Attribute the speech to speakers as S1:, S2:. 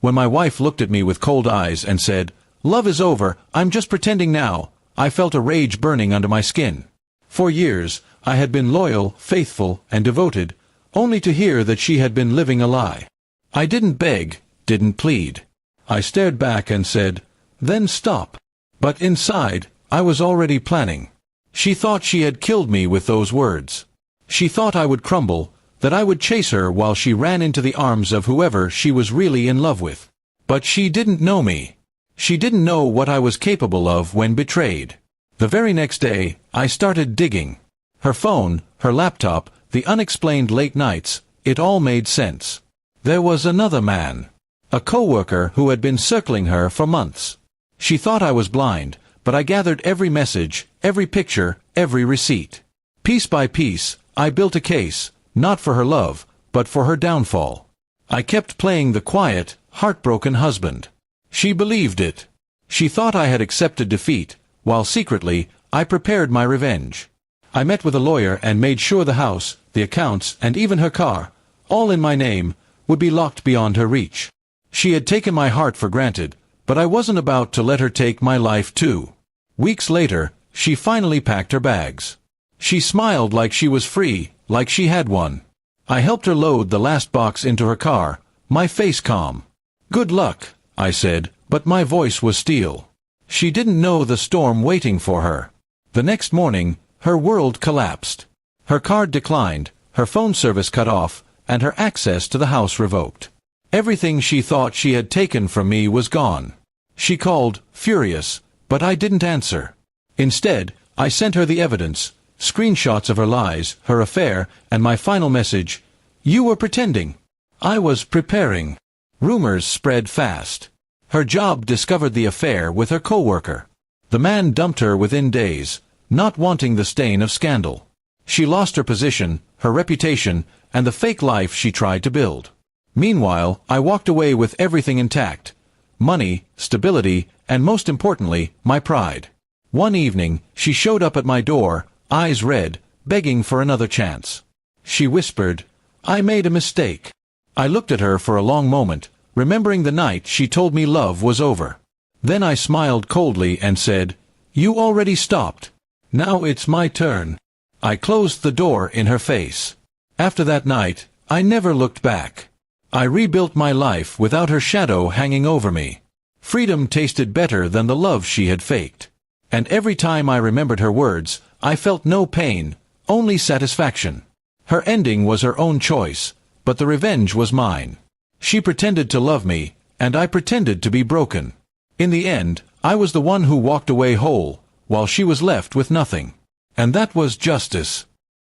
S1: When my wife looked at me with cold eyes and said, "Love is over, I'm just pretending now," I felt a rage burning under my skin. For years, I had been loyal, faithful, and devoted, only to hear that she had been living a lie. I didn't beg, didn't plead. I stared back and said, "Then stop." But inside, I was already planning. She thought she had killed me with those words. She thought I would crumble, that I would chase her while she ran into the arms of whoever she was really in love with. But she didn't know me. She didn't know what I was capable of when betrayed. The very next day, I started digging. Her phone, her laptop, the unexplained late nights, it all made sense. There was another man. A coworker who had been circling her for months. She thought I was blind, but I gathered every message, every picture, every receipt. Piece by piece, I built a case, not for her love, but for her downfall. I kept playing the quiet, heartbroken husband. She believed it. She thought I had accepted defeat, while secretly, I prepared my revenge. I met with a lawyer and made sure the house, the accounts, and even her car, all in my name, would be locked beyond her reach. She had taken my heart for granted, but I wasn't about to let her take my life too. Weeks later, she finally packed her bags. She smiled like she was free, like she had won. I helped her load the last box into her car, my face calm. "Good luck," I said, but my voice was steel. She didn't know the storm waiting for her. The next morning, her world collapsed. Her card declined, her phone service cut off, and her access to the house revoked. Everything she thought she had taken from me was gone. She called, furious, but I didn't answer. Instead, I sent her the evidence, screenshots of her lies, her affair, and my final message: "You were pretending." I was preparing. Rumors spread fast. Her job discovered the affair with her coworker. The man dumped her within days, not wanting the stain of scandal. She lost her position, her reputation, and the fake life she tried to build. Meanwhile, I walked away with everything intact: money, stability, and most importantly, my pride. One evening, she showed up at my door, eyes red, begging for another chance. She whispered, "I made a mistake." I looked at her for a long moment, remembering the night she told me love was over. Then I smiled coldly and said, "You already stopped. Now it's my turn." I closed the door in her face. After that night, I never looked back. I rebuilt my life without her shadow hanging over me. Freedom tasted better than the love she had faked. And every time I remembered her words, I felt no pain, only satisfaction. Her ending was her own choice, but the revenge was mine. She pretended to love me, and I pretended to be broken. In the end, I was the one who walked away whole, while she was left with nothing. And that was justice.